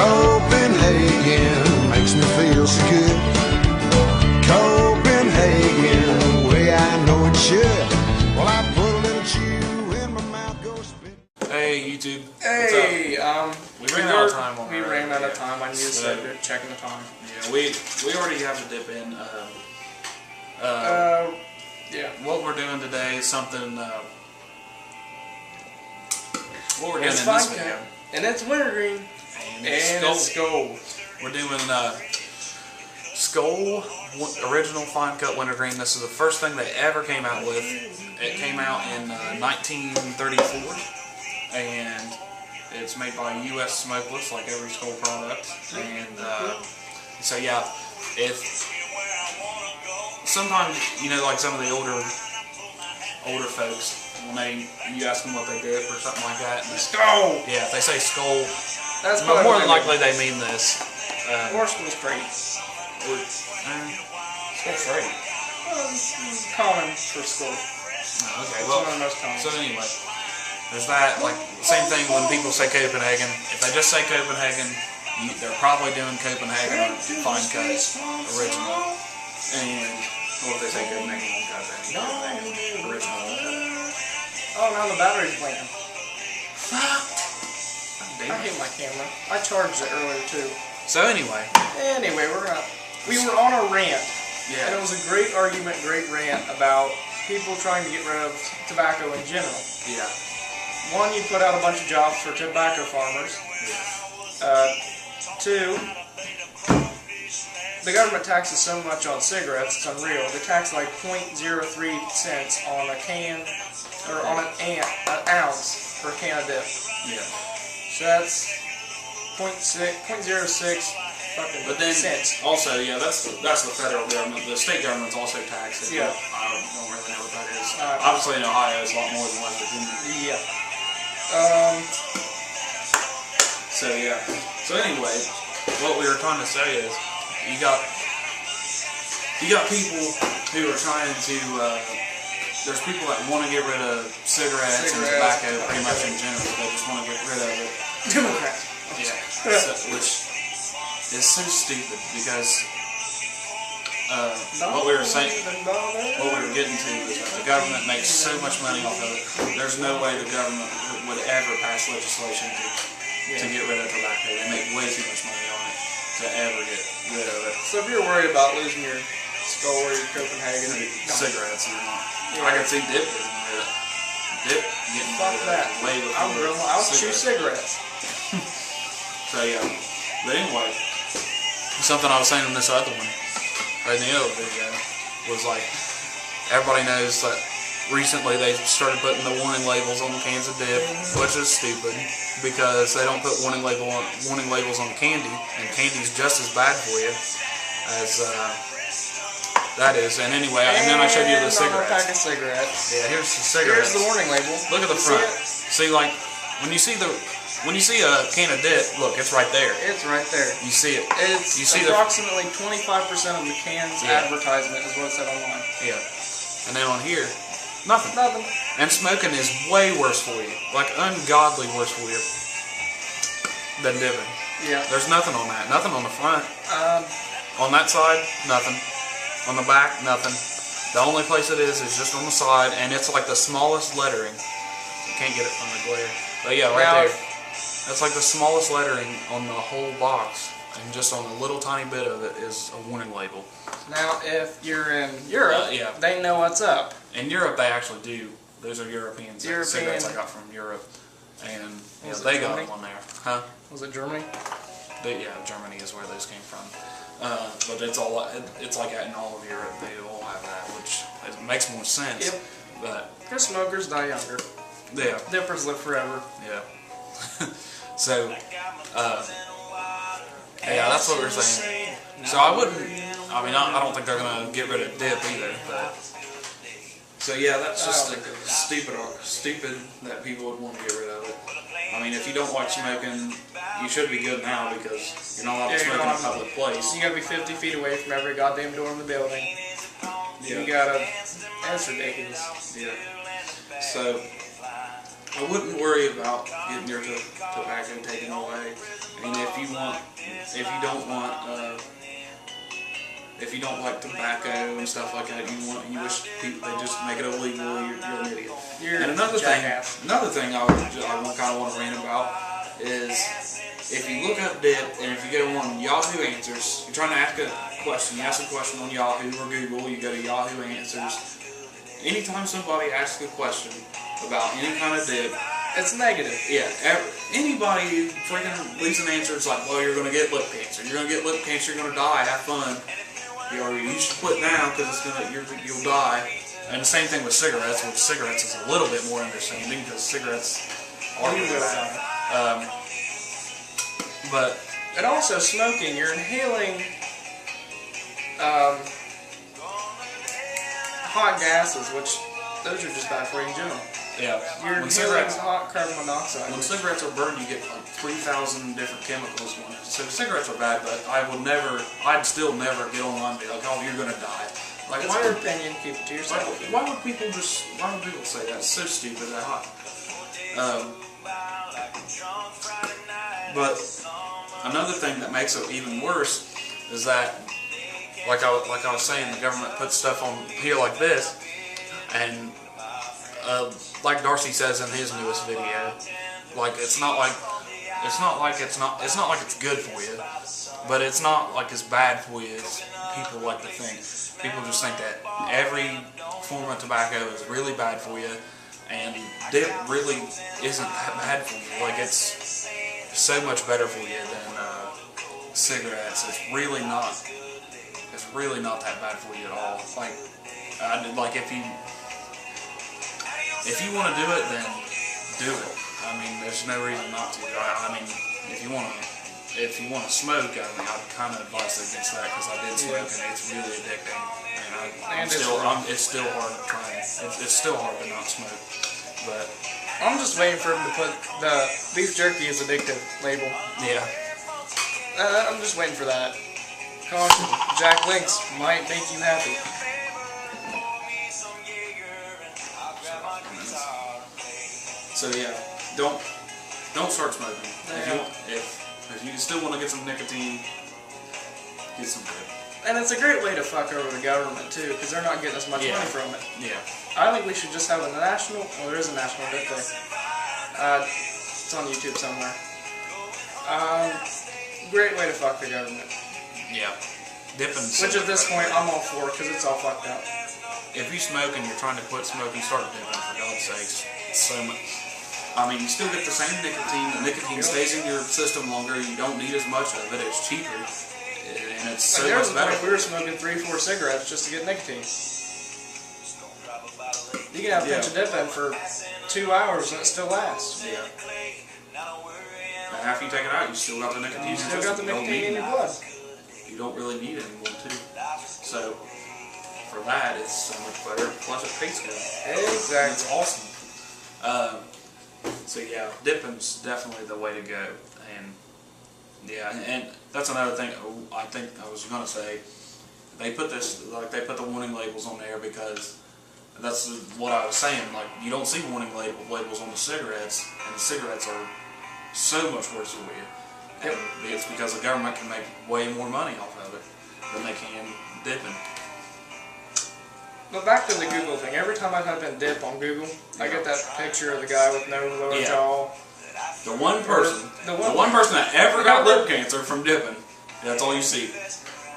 Copenhagen makes me feel so good. Copenhagen, the way I know it should. Well, I put a little chew in my mouth, go spit. Hey YouTube. Hey, we ran out of time on We ran out of time. I need to start checking the time. Yeah, we already have to dip in. Yeah. What we're doing today is something. What we're doing It's in this fine, video. and it's wintergreen. And it's skoal. We're doing skoal original fine cut wintergreen. This is the first thing they ever came out with. It came out in 1934, and it's made by U.S. Smokeless, like every skoal product. And so yeah, if sometimes like some of the older folks, when you ask them what they dip or something like that, and Skoal. Yeah, if they say skoal, That's more than likely they mean this. Or skoal straight. Skoal straight. Common for skoal. Okay, It's well, one of the most common. so anyway, there's that. Like, same thing when people say Copenhagen. If they just say Copenhagen, they're probably doing Copenhagen or fine cut original. And or if they say Copenhagen won't cut, then Copenhagen original won't cut. Oh, now the battery's blinking. Fuck. I hate my camera. I charged it earlier too. So anyway, we were on a rant. yeah. And it was a great argument, great rant about people trying to get rid of tobacco in general. Yeah. One, you put out a bunch of jobs for tobacco farmers. Yeah. Two, the government taxes so much on cigarettes, it's unreal. They tax like 0.03 cents on a can, or on an ounce per can of dip. Yeah. So that's 0.06 fucking But then cents. also, yeah, that's the federal government. The state government's also taxed it. Yeah. I don't really know what that is. Obviously in Ohio it's a lot more than West Virginia. Yeah. So yeah. So anyway, what we were trying to say is you got people who are trying to there's people that want to get rid of cigarettes and tobacco pretty much in general. They just want to get rid of it. Democrats. Yeah. Which is so stupid because what we were saying, what we were getting to is that the government makes so much money off of it. There's no way the government would ever pass legislation to get rid of tobacco. They make way too much money on it to ever get rid of it. So if you're worried about losing your skoal or your Copenhagen, Cigarettes, you're not. Yeah. I can see dip getting rid of dip getting fuck rid of that. way before I'll choose cigarettes. So yeah, but anyway, something I was saying in this other one, in the other video, was like, everybody knows that recently they started putting the warning labels on the cans of dip, which is stupid, because they don't put warning labels on candy, and candy's just as bad for you as that is. And anyway, and then I showed you the cigarettes. Pack of cigarettes. Yeah, here's the cigarettes. Here's the warning label. Look at the front. See, like when you see a can of dip, look, it's right there. It's right there. You see it. It's approximately 25% of the can's advertisement is what it said online. Yeah. And then on here, nothing. Nothing. And smoking is way worse for you. Like ungodly worse for you than dipping. Yeah. There's nothing on that. Nothing on the front. On that side, nothing. On the back, nothing. The only place it is just on the side, and it's like the smallest lettering. You can't get it from the glare. But yeah, right there. That's like the smallest lettering on the whole box, and just on a little tiny bit of it is a warning label. Now, if you're in Europe, yeah. they know what's up. In Europe, they actually do. Those are European cigarettes I got from Europe, and yeah, they got them on there. Huh? Was it Germany? Yeah, Germany is where those came from. But it's like that in all of Europe. They all have that, which makes more sense. Yep. But because smokers die younger. Yeah. Dippers live forever. Yeah. So, yeah, that's what we're saying. So I don't think they're gonna get rid of dip either. But so yeah, that's just stupid that people would want to get rid of it. I mean, if you don't like smoking, you should be good now because you're not allowed to smoke in a public place. You gotta be 50 feet away from every goddamn door in the building. Yeah. You gotta. That's ridiculous. Yeah. So I wouldn't worry about getting your tobacco taken away And if you don't like tobacco and stuff like that, you wish people they just make it illegal. You're an idiot. And another thing I kind of want to rant about is if you look up dip and if you go on Yahoo Answers, you're trying to ask a question. You ask a question on Yahoo or Google. You go to Yahoo Answers. Anytime somebody asks a question about any kind of dip, it's negative. Yeah, anybody freaking leaves an answer, it's like, well, you're going to get lip cancer. You're going to get lip cancer. You're going to die. Have fun. You should quit now because you'll die. And the same thing with cigarettes. With cigarettes, it's a little bit more understanding because cigarettes are but and also smoking. You're inhaling hot gases, which those are just bad for you in general. Yeah. You're inhaling hot carbon monoxide. When cigarettes are burned, you get like 3,000 different chemicals. So cigarettes are bad, but I'd still never get online and be like, oh, you're gonna die. Like, it's your opinion, keep it to yourself. Why would people say that? It's so stupid, that hot. But another thing that makes it even worse is that, like I was saying, the government puts stuff on here like this, and like Darcy says in his newest video, like it's not like it's good for you, but it's not like as bad for you as people like to think. People just think that every form of tobacco is really bad for you, and dip really isn't that bad for you. Like, it's so much better for you than cigarettes. It's really not that bad for you at all. Like if you want to do it, then do it. I mean, there's no reason not to. I mean, if you want to smoke, I mean, I'd kind of advise against that because I did smoke and it's really addicting. And it's still hard to try. It's still hard to not smoke. But I'm just waiting for him to put the beef jerky is addictive label. Yeah. I'm just waiting for that. Caution, Jack Links might make you happy. So yeah, don't start smoking. Yeah. If you still want to get some nicotine, get some dip. And it's a great way to fuck over the government too, because they're not getting as much money from it. Yeah. I think we should just have a national. Well, there is a national dip day. It's on YouTube somewhere. Great way to fuck the government. Yeah. Dipping. Which at this point I'm all for, because it's all fucked up. If you smoke and you're trying to quit smoking, start dipping, for God's sakes. So much. I mean, you still get the same nicotine. The nicotine stays in your system longer. You don't need as much of it. It's cheaper. And it's so much better. We were smoking 3-4 cigarettes just to get nicotine. You can have a pinch of dip in for 2 hours and it still lasts. Yeah. And after you take it out, you still got the nicotine. You still got the nicotine in your blood. You don't really need it anymore, too. So, for that, it's so much better. Plus, it tastes good. Exactly. It's awesome. So yeah, dipping's definitely the way to go, and yeah, and that's another thing. I think I was gonna say, they put the warning labels on there because that's what I was saying. Like, you don't see warning labels on the cigarettes, and the cigarettes are so much worse for you. And it's because the government can make way more money off of it than they can dipping. But back to the Google thing. Every time I type in dip on Google, I get that picture of the guy with no lower jaw. The one person that ever got lip cancer from dipping. That's all you see.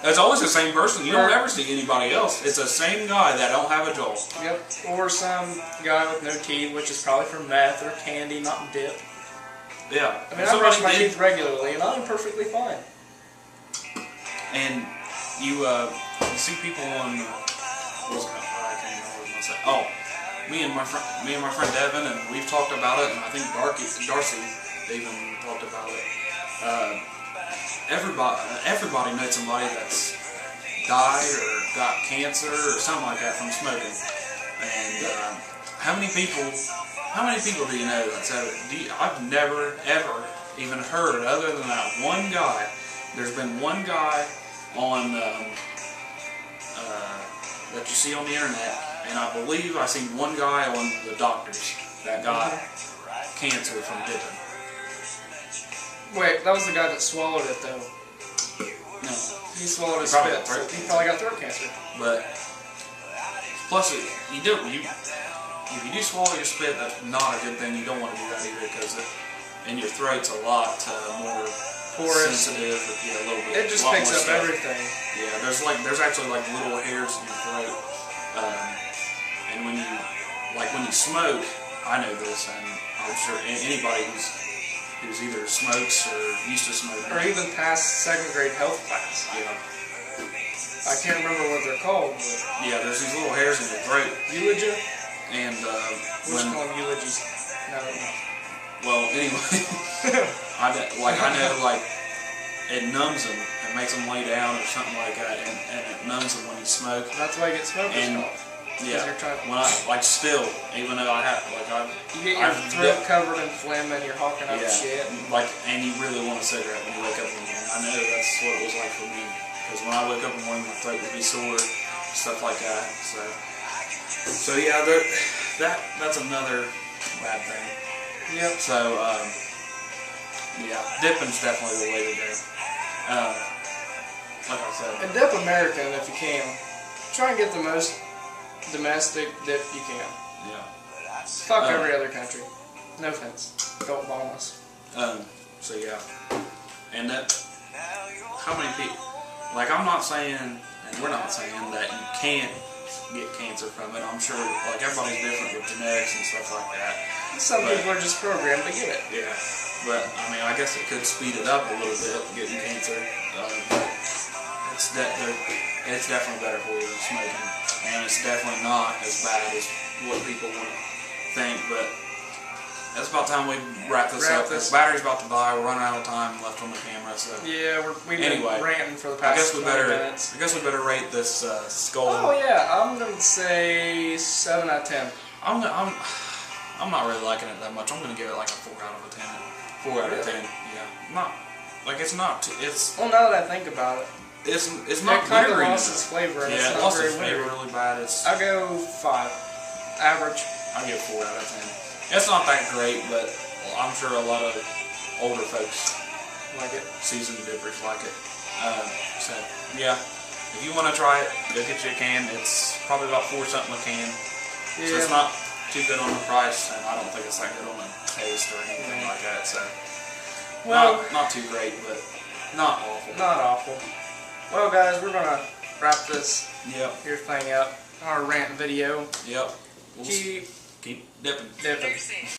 It's always the same person. You don't ever see anybody else. It's the same guy that don't have a jaw. Yep. Or some guy with no teeth, which is probably from meth or candy, not dip. Yeah. I mean, I brush my teeth regularly, and I'm perfectly fine. And you see people on. Me and my friend Devin, and we've talked about it, and I think Darcy even talked about it. Everybody knows somebody that's died or got cancer or something like that from smoking. And how many people do you know that's ever? I've never ever even heard it, other than that one guy. There's been one guy on that you see on the internet. And I believe I seen one guy on the doctors that got cancer from dipping. Wait, that was the guy that swallowed it though. No. He swallowed his Probably spit. got throat He probably got throat cancer. But plus, if you do swallow your spit, that's not a good thing. You don't want to do that either because in your throat's a lot more Porous. sensitive. Yeah, a little bit. It just a lot picks more up stuff. everything. Yeah, there's actually like little hairs in your throat, and when you smoke, I know this, and I'm sure anybody who's either smokes or used to smoke, Or even past 2nd grade health class. yeah, I can't remember what they're called, but yeah, there's these little hairs in your throat, eulogy? and We'll just call them eulogies. No. well, anyway, I know it numbs them. It makes them lay down or something like that, and it numbs them when you smoke. That's why you get smoker's And cough. yeah, you're trying- when still, even though You get your throat covered in phlegm and you're hawking up shit. And you really want a cigarette when you wake up in the morning. I know that's what it was like for me. Because when I wake up in the morning, my throat would be sore, stuff like that. So yeah, that's another bad thing. Yep. So yeah, dipping's definitely the way to go. Like I said, And dip American if you can. Try and get the most domestic dip you can. yeah. Fuck every other country. No offense. Don't bomb us. So yeah, and how many people? Like I'm not saying, and we're not saying that you can't get cancer from it. I'm sure, like everybody's different with genetics and stuff like that. Some people are just programmed to get it. Yeah, but I mean, I guess it could speed it up a little bit, getting cancer. But it's definitely better for you than smoking, and it's definitely not as bad as what people want to think. But it's about time we wrap this up. The battery's about to die. We're running out of time left on the camera. So Yeah, we've been ranting for the I past guess we 20 better. minutes. I guess we better rate this skull. Oh yeah, I'm gonna say 7 out of 10. I'm not really liking it that much. I'm gonna give it like a 4 out of 10. 4 out of 10. Yeah, not like it's not. It's Well, now that I think about it, it's not it kind of wintery lost enough. its flavor. And Yeah, it's it not lost very its flavor wintery. really bad. I'll go 5. Average. I'll give it 4 out of 10. It's not that great, but I'm sure a lot of older folks Like it. seasoned dippers like it. So yeah, if you want to try it, go get you a can. It's probably about 4 something a can. Yeah. So it's not too good on the price, and I don't think it's that good on the taste or anything like that. So Well, not too great, but not awful. not awful. Well, guys, we're gonna wrap this Yep. here thing up. Our rant video. Yep. We'll Keep keep dipping. dipping.